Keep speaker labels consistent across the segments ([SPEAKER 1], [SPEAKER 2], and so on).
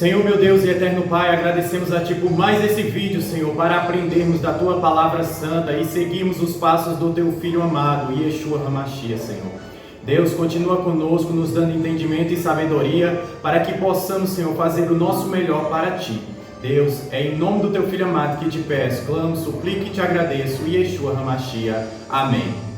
[SPEAKER 1] Senhor, meu Deus e eterno Pai, agradecemos a Ti por mais esse vídeo, Senhor, para aprendermos da Tua palavra santa e seguirmos os passos do Teu Filho amado, Yeshua HaMashiach, Senhor. Deus, continua conosco, nos dando entendimento e sabedoria, para que possamos, Senhor, fazer o nosso melhor para Ti. Deus, é em nome do Teu Filho amado que te peço, clamo, suplico e te agradeço, Yeshua HaMashiach. Amém.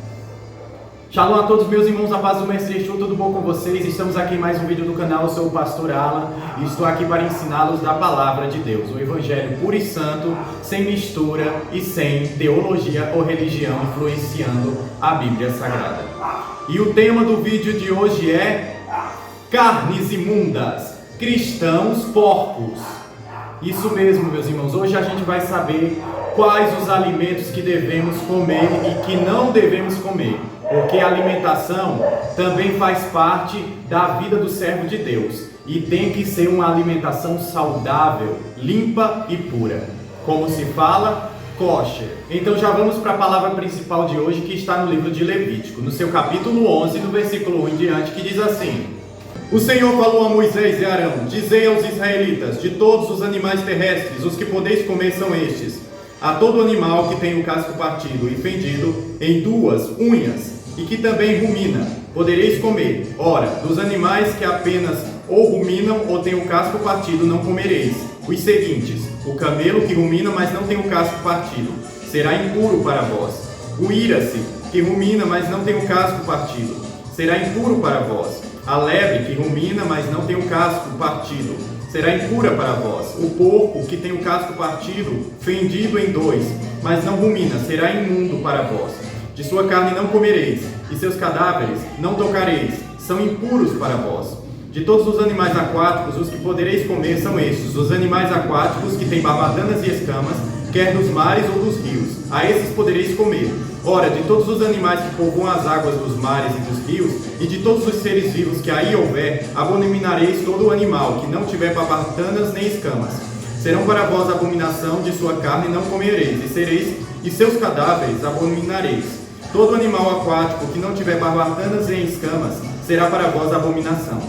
[SPEAKER 1] Shalom a todos meus irmãos, a paz do Mestre Yeshua, tudo bom com vocês? Estamos aqui em mais um vídeo do canal, eu sou o Pastor Alan e estou aqui para ensiná-los da Palavra de Deus, o Evangelho puro e santo, sem mistura e sem teologia ou religião influenciando a Bíblia Sagrada. E o tema do vídeo de hoje é carnes imundas, cristãos porcos. Isso mesmo, meus irmãos, hoje a gente vai saber quais os alimentos que devemos comer e que não devemos comer. Porque a alimentação também faz parte da vida do servo de Deus e tem que ser uma alimentação saudável, limpa e pura. Como se fala, kosher. Então já vamos para a palavra principal de hoje, que está no livro de Levítico, no seu capítulo 11, no versículo 1 em diante, que diz assim: O Senhor falou a Moisés e Arão: Dizei aos israelitas, de todos os animais terrestres, os que podeis comer são estes: a todo animal que tem o casco partido e fendido em duas unhas, e que também rumina, podereis comer. Ora, dos animais que apenas ou ruminam ou têm o casco partido, não comereis. Os seguintes: o camelo que rumina, mas não tem o casco partido, será impuro para vós. O írace, que rumina, mas não tem o casco partido, será impuro para vós. A lebre, que rumina, mas não tem o casco partido, será impura para vós. O porco, que tem o casco partido, fendido em dois, mas não rumina, será imundo para vós. De sua carne não comereis, e seus cadáveres não tocareis, são impuros para vós. De todos os animais aquáticos, os que podereis comer são estes: os animais aquáticos que têm barbatanas e escamas, quer dos mares ou dos rios, a esses podereis comer. Ora, de todos os animais que povoam as águas dos mares e dos rios, e de todos os seres vivos que aí houver, abominareis todo o animal que não tiver barbatanas nem escamas. Serão para vós abominação, de sua carne não comereis, e seus cadáveres abominareis. Todo animal aquático que não tiver barbatanas nem escamas será para vós abominação.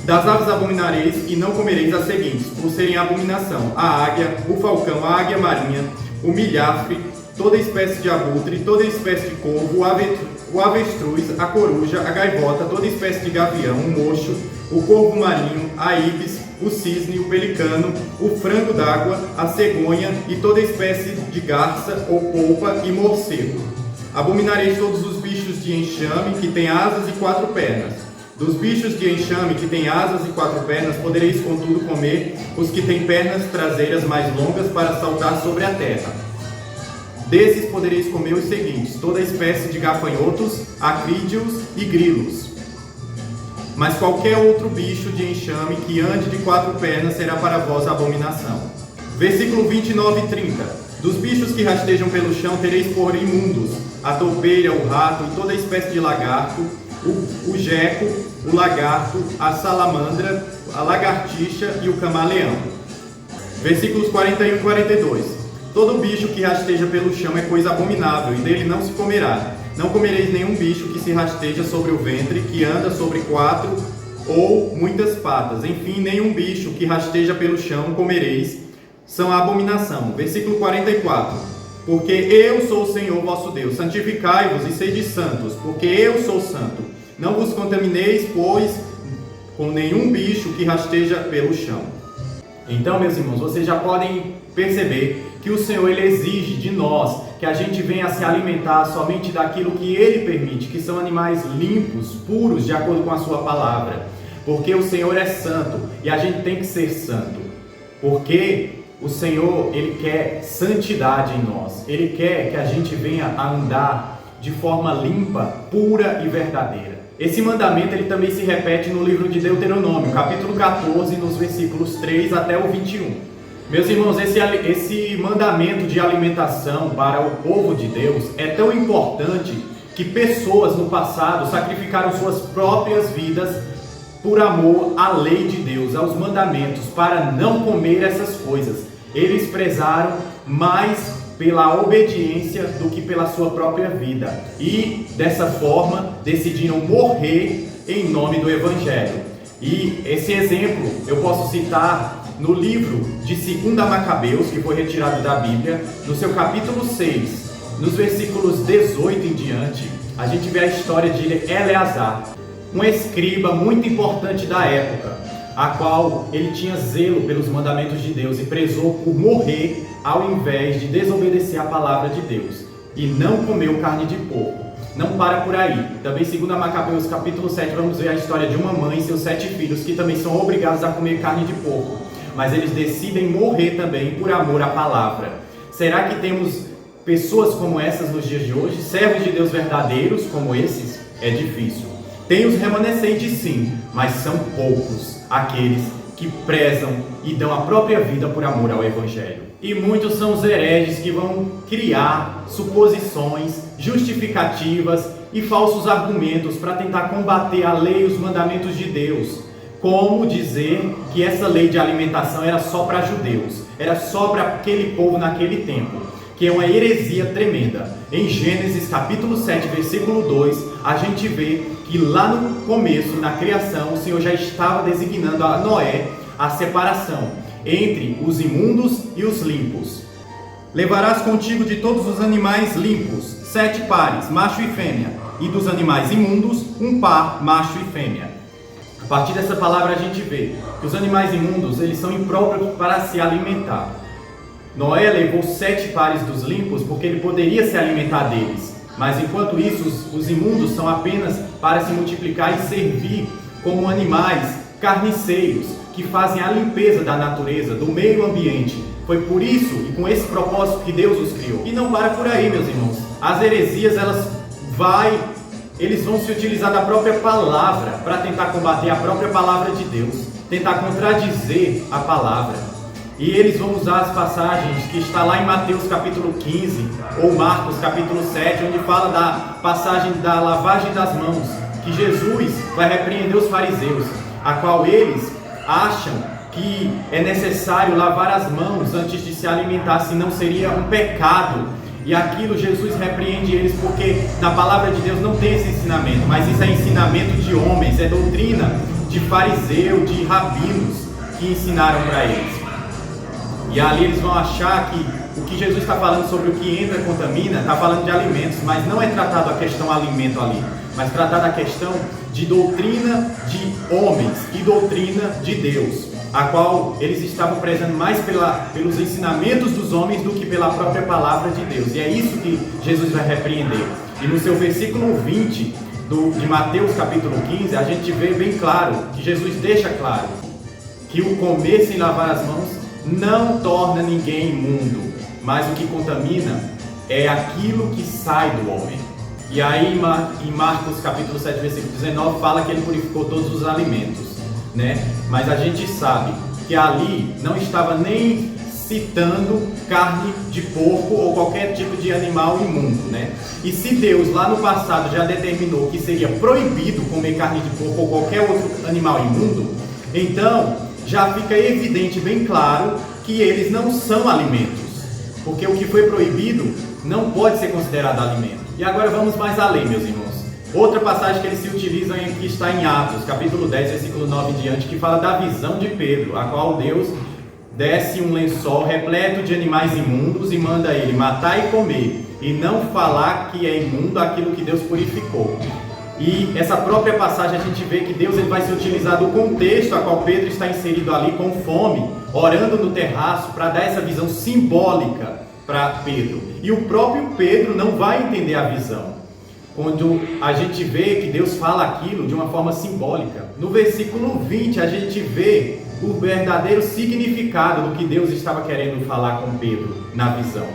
[SPEAKER 1] Das aves abominareis e não comereis as seguintes, por serem abominação: a águia, o falcão, a águia marinha, o milhafre, toda espécie de abutre, toda espécie de corvo, o avestruz, a coruja, a gaivota, toda espécie de gavião, o mocho, o corvo marinho, a ibis, o cisne, o pelicano, o frango d'água, a cegonha e toda espécie de garça ou polpa e morcego. Abominareis todos os bichos de enxame que têm asas e quatro pernas. Dos bichos de enxame que têm asas e quatro pernas, podereis contudo comer os que têm pernas traseiras mais longas para saltar sobre a terra. Desses podereis comer os seguintes: toda espécie de gafanhotos, acrídeos e grilos. Mas qualquer outro bicho de enxame que ande de quatro pernas será para vós abominação. Versículo 29 e 30. Dos bichos que rastejam pelo chão tereis por imundos a toupeira, o rato e toda espécie de lagarto, o geco, o lagarto, a salamandra, a lagartixa e o camaleão. Versículos 41 e 42. Todo bicho que rasteja pelo chão é coisa abominável, e dele não se comerá. Não comereis nenhum bicho que se rasteja sobre o ventre, que anda sobre quatro ou muitas patas. Enfim, nenhum bicho que rasteja pelo chão comereis, são a abominação. Versículo 44. Porque eu sou o Senhor vosso Deus, santificai-vos e sede santos, porque eu sou santo. Não vos contamineis, pois, com nenhum bicho que rasteja pelo chão. Então, meus irmãos, vocês já podem perceber que o Senhor, Ele exige de nós que a gente venha a se alimentar somente daquilo que Ele permite, que são animais limpos, puros, de acordo com a sua palavra. Porque o Senhor é santo e a gente tem que ser santo. Porque o Senhor, Ele quer santidade em nós. Ele quer que a gente venha a andar de forma limpa, pura e verdadeira. Esse mandamento, ele também se repete no livro de Deuteronômio, capítulo 14, nos versículos 3 até o 21. Meus irmãos, esse mandamento de alimentação para o povo de Deus é tão importante que pessoas no passado sacrificaram suas próprias vidas por amor à lei de Deus, aos mandamentos, para não comer essas coisas. Eles prezaram mais pela obediência do que pela sua própria vida. E, dessa forma, decidiram morrer em nome do Evangelho. E esse exemplo eu posso citar no livro de 2 Macabeus, que foi retirado da Bíblia, no seu capítulo 6, nos versículos 18 em diante, a gente vê a história de Eleazar, um escriba muito importante da época, a qual ele tinha zelo pelos mandamentos de Deus e prezou por morrer ao invés de desobedecer a palavra de Deus, e não comeu carne de porco. Não para por aí. Também, 2 Macabeus capítulo 7, vamos ver a história de uma mãe e seus 7 filhos, que também são obrigados a comer carne de porco, mas eles decidem morrer também por amor à palavra. Será que temos pessoas como essas nos dias de hoje? Servos de Deus verdadeiros como esses? É difícil. Tem os remanescentes sim, mas são poucos aqueles que prezam e dão a própria vida por amor ao Evangelho. E muitos são os hereges que vão criar suposições, justificativas e falsos argumentos para tentar combater a lei e os mandamentos de Deus. Como dizer que essa lei de alimentação era só para judeus, era só para aquele povo naquele tempo, que é uma heresia tremenda. Em Gênesis capítulo 7, versículo 2, a gente vê que lá no começo, na criação, o Senhor já estava designando a Noé a separação entre os imundos e os limpos. Levarás contigo de todos os animais limpos 7 pares, macho e fêmea, e dos animais imundos, um par, macho e fêmea. A partir dessa palavra a gente vê que os animais imundos, eles são impróprios para se alimentar. Noé levou 7 pares dos limpos porque ele poderia se alimentar deles. Mas enquanto isso, os imundos são apenas para se multiplicar e servir como animais carniceiros que fazem a limpeza da natureza, do meio ambiente. Foi por isso e com esse propósito que Deus os criou. E não para por aí, meus irmãos. As heresias, eles vão se utilizar da própria palavra para tentar combater a própria palavra de Deus, tentar contradizer a palavra. E eles vão usar as passagens que está lá em Mateus capítulo 15 ou Marcos capítulo 7, onde fala da passagem da lavagem das mãos, que Jesus vai repreender os fariseus, a qual eles acham que é necessário lavar as mãos antes de se alimentar, senão seria um pecado. E aquilo Jesus repreende eles porque na palavra de Deus não tem esse ensinamento, mas isso é ensinamento de homens, é doutrina de fariseu, de rabinos que ensinaram para eles. E ali eles vão achar que o que Jesus está falando sobre o que entra e contamina, está falando de alimentos, mas não é tratado a questão alimento ali, mas tratado a questão de doutrina de homens e doutrina de Deus, a qual eles estavam prezando mais pelos ensinamentos dos homens do que pela própria palavra de Deus. E é isso que Jesus vai repreender. E no seu versículo 20 de Mateus capítulo 15, a gente vê bem claro, que Jesus deixa claro, que o comer sem lavar as mãos não torna ninguém imundo, mas o que contamina é aquilo que sai do homem. E aí em Marcos capítulo 7, versículo 19, fala que ele purificou todos os alimentos, né? Mas a gente sabe que ali não estava nem citando carne de porco ou qualquer tipo de animal imundo, né? E se Deus lá no passado já determinou que seria proibido comer carne de porco ou qualquer outro animal imundo, então já fica evidente, bem claro, que eles não são alimentos, porque o que foi proibido não pode ser considerado alimento. E agora vamos mais além, meus irmãos. Outra passagem que eles se utilizam que está em Atos, capítulo 10, versículo 9 em diante, que fala da visão de Pedro, a qual Deus desce um lençol repleto de animais imundos e manda ele matar e comer, e não falar que é imundo aquilo que Deus purificou. E essa própria passagem a gente vê que Deus ele vai se utilizar do contexto a qual Pedro está inserido ali com fome, orando no terraço, para dar essa visão simbólica para Pedro. E o próprio Pedro não vai entender a visão, quando a gente vê que Deus fala aquilo de uma forma simbólica. No versículo 20 a gente vê o verdadeiro significado do que Deus estava querendo falar com Pedro na visão.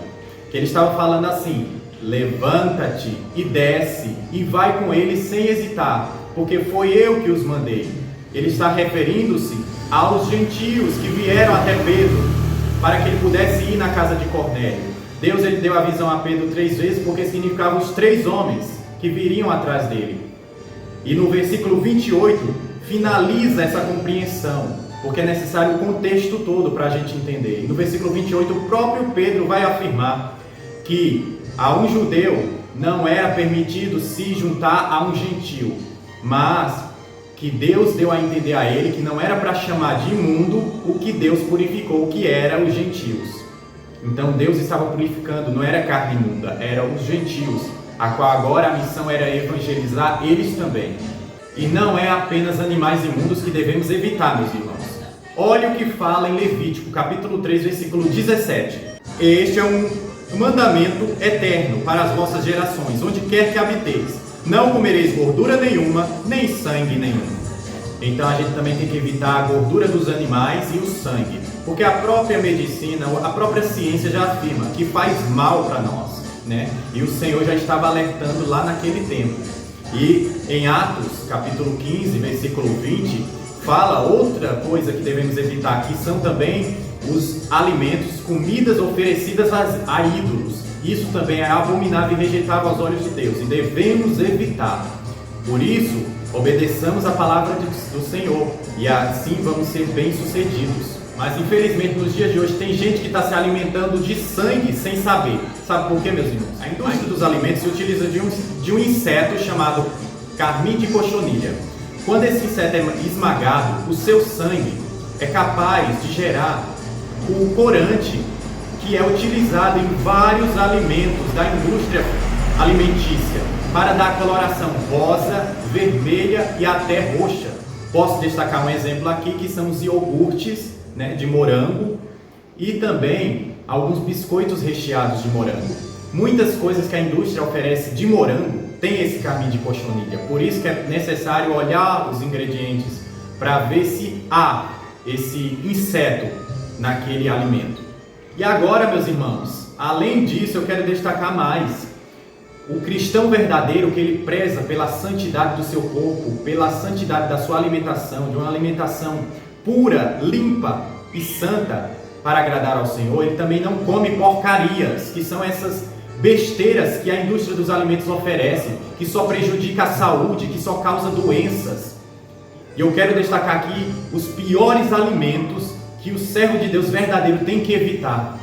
[SPEAKER 1] Que ele estava falando assim: levanta-te e desce e vai com eles sem hesitar, porque foi eu que os mandei. Ele está referindo-se aos gentios que vieram até Pedro para que ele pudesse ir na casa de Cornélio. Deus ele deu a visão a Pedro 3 vezes porque significava os 3 homens que viriam atrás dele. E no versículo 28 finaliza essa compreensão, porque é necessário o contexto todo para a gente entender. E no versículo 28 o próprio Pedro vai afirmar que a um judeu não era permitido se juntar a um gentil, mas que Deus deu a entender a ele que não era para chamar de imundo o que Deus purificou, que era os gentios. Então Deus estava purificando, não era carne imunda, eram os gentios, a qual agora a missão era evangelizar eles também. E não é apenas animais imundos que devemos evitar, meus irmãos. Olha o que fala em Levítico, capítulo 3, versículo 17. Este é um mandamento eterno para as vossas gerações, onde quer que habiteis. Não comereis gordura nenhuma, nem sangue nenhum. Então a gente também tem que evitar a gordura dos animais e o sangue, porque a própria medicina, a própria ciência já afirma que faz mal para nós, né? E o Senhor já estava alertando lá naquele tempo. E em Atos, capítulo 15, versículo 20, fala outra coisa que devemos evitar, que são também os alimentos, comidas oferecidas a ídolos. Isso também é abominável e rejeitável aos olhos de Deus, e devemos evitar. Por isso, obedeçamos a palavra do Senhor, e assim vamos ser bem-sucedidos. Mas infelizmente nos dias de hoje tem gente que está se alimentando de sangue sem saber. Sabe por quê, meus irmãos? A indústria dos alimentos se utiliza de um inseto chamado carmim de cochonilha. Quando esse inseto é esmagado, o seu sangue é capaz de gerar o corante, que é utilizado em vários alimentos da indústria alimentícia, para dar coloração rosa, vermelha e até roxa. Posso destacar um exemplo aqui, que são os iogurtes, né, de morango, e também alguns biscoitos recheados de morango. Muitas coisas que a indústria oferece de morango tem esse carmim de cochonilha. Por isso que é necessário olhar os ingredientes para ver se há esse inseto naquele alimento. E agora, meus irmãos, além disso, eu quero destacar mais. O cristão verdadeiro, que ele preza pela santidade do seu corpo, pela santidade da sua alimentação, de uma alimentação pura, limpa e santa para agradar ao Senhor, ele também não come porcarias, que são essas besteiras que a indústria dos alimentos oferece, que só prejudica a saúde, que só causa doenças. E eu quero destacar aqui os piores alimentos que o servo de Deus verdadeiro tem que evitar: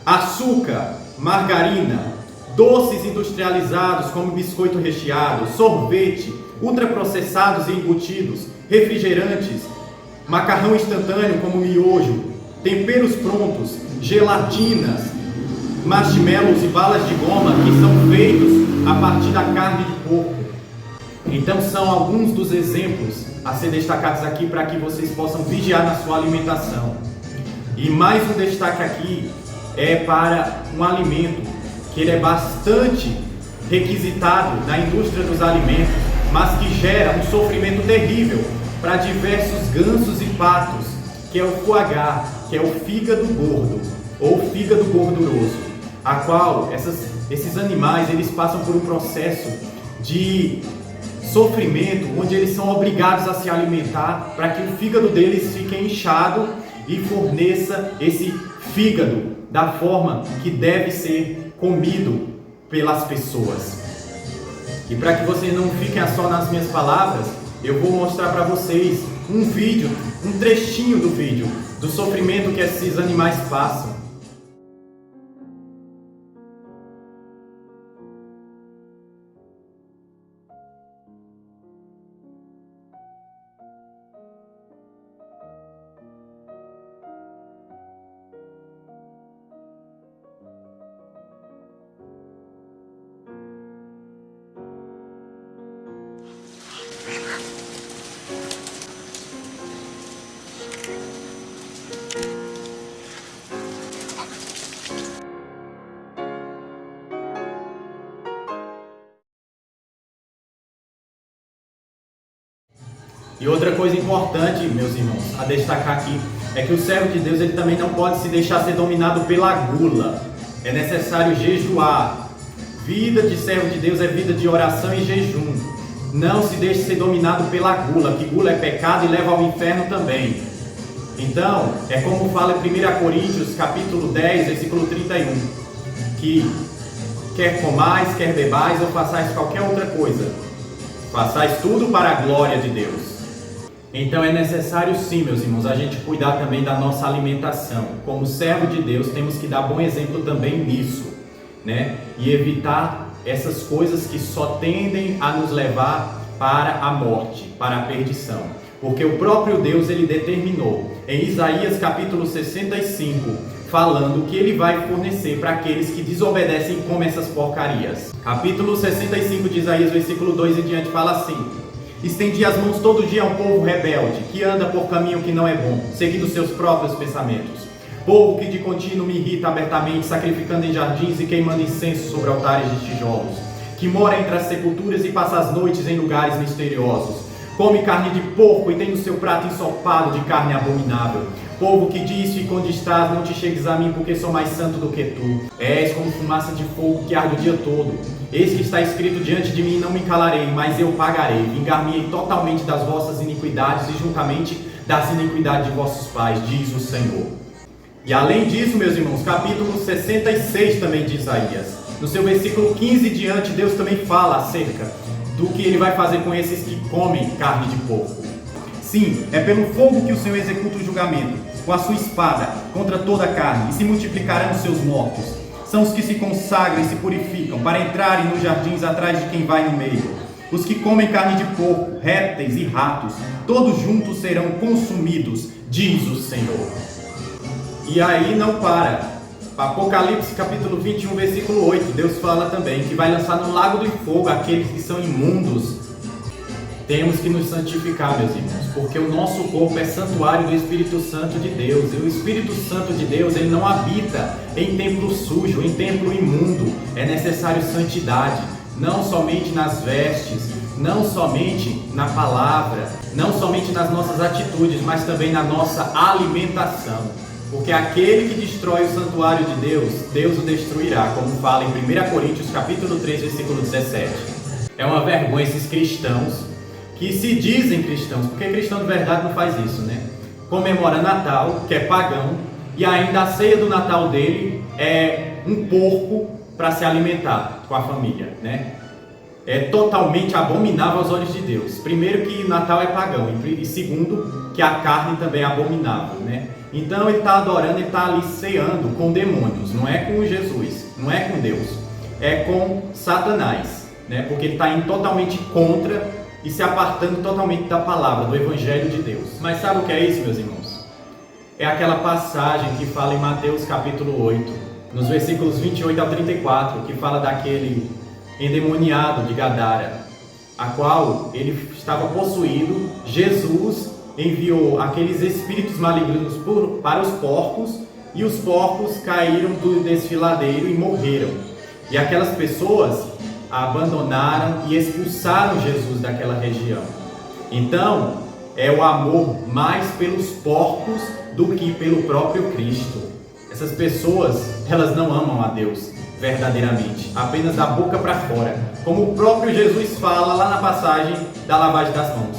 [SPEAKER 1] açúcar, margarina, doces industrializados como biscoito recheado, sorvete, ultraprocessados e embutidos, refrigerantes, macarrão instantâneo como miojo, temperos prontos, gelatinas, marshmallows e balas de goma que são feitos a partir da carne de porco. Então são alguns dos exemplos a ser destacados aqui para que vocês possam vigiar na sua alimentação. E mais um destaque aqui é para um alimento que ele é bastante requisitado na indústria dos alimentos, mas que gera um sofrimento terrível para diversos gansos e patos, que é o foie gras, que é o fígado gordo ou fígado gorduroso, a qual esses animais eles passam por um processo de sofrimento, onde eles são obrigados a se alimentar para que o fígado deles fique inchado e forneça esse fígado da forma que deve ser comido pelas pessoas. E para que vocês não fiquem só nas minhas palavras, eu vou mostrar para vocês um vídeo, um trechinho do vídeo, do sofrimento que esses animais passam. E outra coisa importante, meus irmãos, a destacar aqui, é que o servo de Deus ele também não pode se deixar ser dominado pela gula. É necessário jejuar. Vida de servo de Deus é vida de oração e jejum. Não se deixe ser dominado pela gula, que gula é pecado e leva ao inferno também. Então, é como fala em 1 Coríntios, capítulo 10, versículo 31, que quer comais, quer bebais ou façais qualquer outra coisa, façais tudo para a glória de Deus. Então é necessário sim, meus irmãos, a gente cuidar também da nossa alimentação. Como servo de Deus, temos que dar bom exemplo também nisso, né? E evitar essas coisas que só tendem a nos levar para a morte, para a perdição. Porque o próprio Deus, ele determinou em Isaías capítulo 65, falando que ele vai fornecer para aqueles que desobedecem e comem essas porcarias. Capítulo 65 de Isaías, versículo 2 em diante, fala assim: estendi as mãos todo dia a um povo rebelde, que anda por caminho que não é bom, seguindo seus próprios pensamentos. Povo que de contínuo me irrita abertamente, sacrificando em jardins e queimando incenso sobre altares de tijolos, que mora entre as sepulturas e passa as noites em lugares misteriosos. Come carne de porco e tem no seu prato ensopado de carne abominável. Povo que diz: fica onde estás, não te chegues a mim, porque sou mais santo do que tu. És como fumaça de fogo que arde o dia todo. Eis que está escrito diante de mim: não me calarei, mas eu pagarei. Vingar-me-ei totalmente das vossas iniquidades e juntamente das iniquidades de vossos pais, diz o Senhor. E além disso, meus irmãos, capítulo 66 também de Isaías, no seu versículo 15 diante, Deus também fala acerca do que ele vai fazer com esses que comem carne de porco. Sim, é pelo fogo que o Senhor executa o julgamento, com a sua espada, contra toda a carne, e se multiplicarão os seus mortos. São os que se consagram e se purificam, para entrarem nos jardins atrás de quem vai no meio. Os que comem carne de porco, répteis e ratos, todos juntos serão consumidos, diz o Senhor. E aí não para. Apocalipse capítulo 21, versículo 8, Deus fala também que vai lançar no lago do fogo aqueles que são imundos. Temos que nos santificar, meus irmãos, porque o nosso corpo é santuário do Espírito Santo de Deus. E o Espírito Santo de Deus, ele não habita em templo sujo, em templo imundo. É necessário santidade, não somente nas vestes, não somente na palavra, não somente nas nossas atitudes, mas também na nossa alimentação. Porque aquele que destrói o santuário de Deus, Deus o destruirá, como fala em 1 Coríntios capítulo 3, versículo 17. É uma vergonha esses cristãos que se dizem cristãos, porque cristão de verdade não faz isso, né? Comemora Natal, que é pagão, e ainda a ceia do Natal dele é um porco para se alimentar com a família, né? É totalmente abominável aos olhos de Deus. Primeiro que Natal é pagão, e segundo que a carne também é abominável, né? Então ele está adorando, ele está ali ceando com demônios, não é com Jesus, não é com Deus, é com Satanás, né? Porque ele está indo totalmente contra e se apartando totalmente da palavra, do Evangelho de Deus. Mas sabe o que é isso, meus irmãos? É aquela passagem que fala em Mateus capítulo 8, nos versículos 28 ao 34, que fala daquele endemoniado de Gadara, a qual ele estava possuído. Jesus enviou aqueles espíritos malignos para os porcos, e os porcos caíram do desfiladeiro e morreram. E aquelas pessoas abandonaram e expulsaram Jesus daquela região. Então, é o amor mais pelos porcos do que pelo próprio Cristo. Essas pessoas, elas não amam a Deus verdadeiramente, apenas da boca para fora, como o próprio Jesus fala lá na passagem da lavagem das mãos.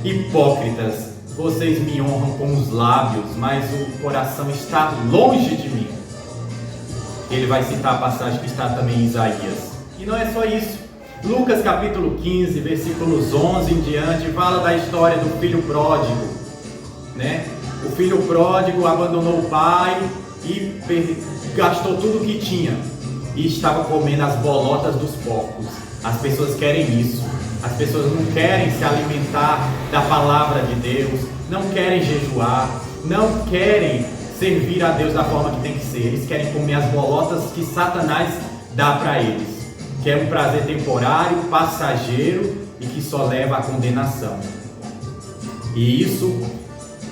[SPEAKER 1] Hipócritas, vocês me honram com os lábios, mas o coração está longe de mim. Ele vai citar a passagem que está também em Isaías. E não é só isso. Lucas capítulo 15, versículos 11 em diante, fala da história do filho pródigo, né? O filho pródigo abandonou o pai e gastou tudo o que tinha e estava comendo as bolotas dos porcos. As pessoas querem isso. As pessoas não querem se alimentar da palavra de Deus, não querem jejuar, não querem servir a Deus da forma que tem que ser. Eles querem comer as bolotas que Satanás dá para eles, que é um prazer temporário, passageiro e que só leva à condenação. E isso,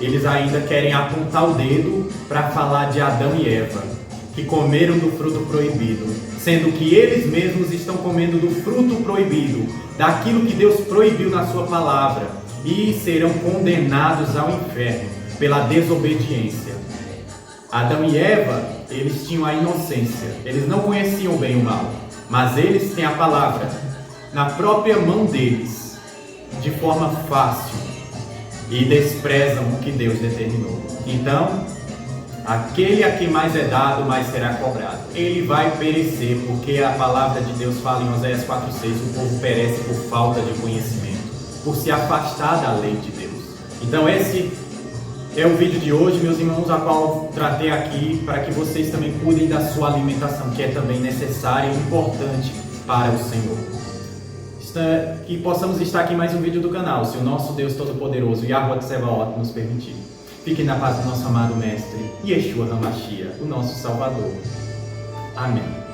[SPEAKER 1] eles ainda querem apontar o dedo para falar de Adão e Eva, que comeram do fruto proibido, sendo que eles mesmos estão comendo do fruto proibido, daquilo que Deus proibiu na sua palavra, e serão condenados ao inferno pela desobediência. Adão e Eva, eles tinham a inocência, eles não conheciam bem o mal, mas eles têm a palavra na própria mão deles, de forma fácil, e desprezam o que Deus determinou. Então, aquele a quem mais é dado, mais será cobrado. Ele vai perecer, porque a palavra de Deus fala em Oséias 4,6, o povo perece por falta de conhecimento, por se afastar da lei de Deus. Então esse é o vídeo de hoje, meus irmãos, a qual tratei aqui para que vocês também cuidem da sua alimentação, que é também necessária e importante para o Senhor. que possamos estar aqui em mais um vídeo do canal, se o nosso Deus Todo-Poderoso, Yahweh Tsebaot, nos permitir. Fique na paz do nosso amado Mestre, Yeshua HaMashiach, o nosso Salvador. Amém.